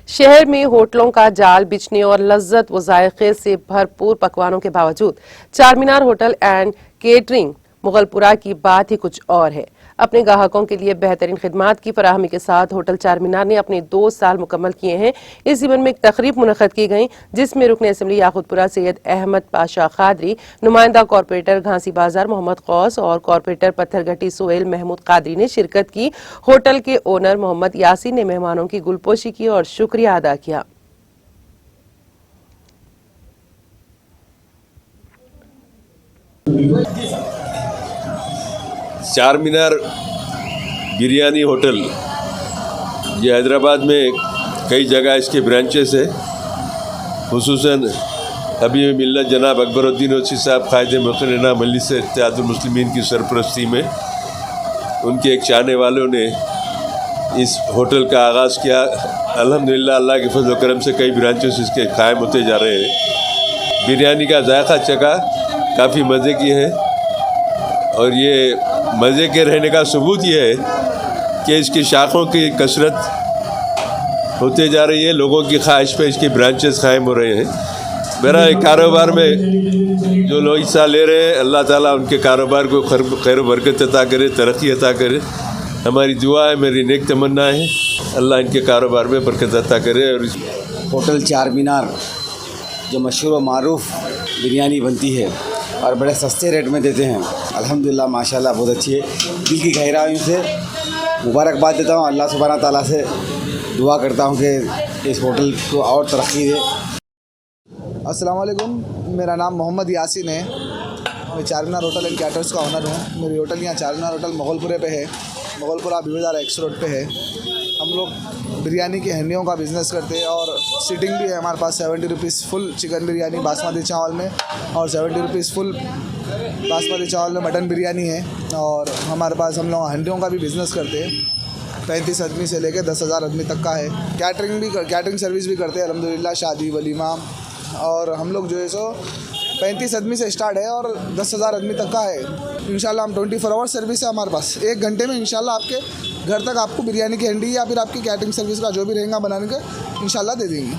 शहर में होटलों का जाल बिछने और लज्जत व जायके से भरपूर पकवानों के बावजूद Charminar hotel and catering Mughalpura की बात ही कुछ और है। अपने ग्राहकों के लिए बेहतरीन खिदमात की फराहमी के साथ होटल चारमीनार ने अपने 2 साल मुकम्मल किए हैं। इस जीवन में एक तकरीब मुनक़्क़द की गई, जिसमें रुकन असम्बली याकूतपुरा सैयद अहमद पाशा कादरी, नुमाइंदा कॉरपोरेटर घासी बाजार मोहम्मद कौस और कॉरपोरेटर पत्थरघटी सोहेल महमूद कादरी ने शिरकत की। होटल के ओनर मोहम्मद यासीन ने मेहमानों की गुलपोशी की और शुक्रिया अदा किया। चारमीनार बिरयानी होटल ये हैदराबाद में कई जगह इसके ब्रांचेस है। खुसूसन अभी मिल्लत जनाब अकबरुद्दीन ओवैसी साहब कायदे मुक़र्रर मजलिस इत्तेहादुल मुस्लिमीन की सरपरस्ती में उनके एक चाहने वालों ने इस होटल का आगाज़ किया। अल्हम्दुलिल्लाह अल्लाह के फज़ल व करम से कई ब्रांचेस इसके कायम होते जा रहे हैं। बिरयानी का जायका चखा, काफ़ी मज़े की है और ये मज़े के रहने का सबूत ये है कि इसकी शाखों की कसरत होते जा रही है। लोगों की ख्वाहिश पे इसके ब्रांचेस कायम हो रहे हैं। मेरा एक कारोबार में जो लोग हिस्सा ले रहे हैं, अल्लाह ताला उनके कारोबार को खैर व बरकत अता करे, तरक्की अता करे। हमारी दुआ है, मेरी नेक तमन्ना है, अल्लाह इनके कारोबार में बरकत अता करे। और होटल चारमीनार जो मशहूर व मारूफ बिरयानी बनती है और बड़े सस्ते रेट में देते हैं, अल्हम्दुलिल्लाह माशाल्लाह बहुत अच्छी है। दिल की गहराइयों से मुबारकबाद देता हूँ, अल्लाह सुब्हाना ताला से दुआ करता हूँ कि इस होटल को और तरक्की दे। अस्सलाम वालेकुम, मेरा नाम मोहम्मद यासीन है। मैं चारमीनार होटल एंड कैटर्स का ओनर हूँ। मेरी होटल यहाँ चारमीनार होटल मुगलपुरे पे है, मुगलपुरा बीबीदार एक्स रोड पे है। हम लोग बिरयानी की हंडियों का बिज़नेस करते हैं और सीटिंग भी है हमारे पास। 70 rupees full chicken biryani basmati चावल में और 70 रुपीज़ फुल बासमती चावल में मटन बिरयानी है। और हमारे पास हम लोग हंडियों का भी बिज़नेस करते हैं। 35 आदमी से लेकर 10,000 आदमी तक का है। कैटरिंग सर्विस भी करते हैं अल्हम्दुलिल्लाह, शादी वलीमा। और हम लोग जो है सो 35 आदमी से स्टार्ट है और 10,000 आदमी तक का है। इंशाल्लाह हम 24 आवर सर्विस है हमारे पास। 1 घंटे में इंशाल्लाह आपके घर तक आपको बिरयानी की हंडी या फिर आपकी कैटरिंग सर्विस का जो भी रहेगा बनाने का इंशाल्लाह दे देंगे।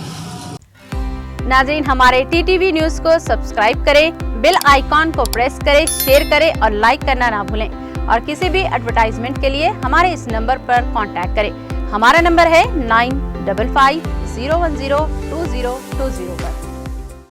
नाज़रीन, हमारे टीटीवी न्यूज़ को सब्सक्राइब करें, बेल आइकॉन को प्रेस करें, शेयर करें और लाइक करना ना भूलें। और किसी भी एडवर्टाइजमेंट के लिए हमारे इस नंबर पर कांटेक्ट करें। हमारा नंबर है 9550102020 पर।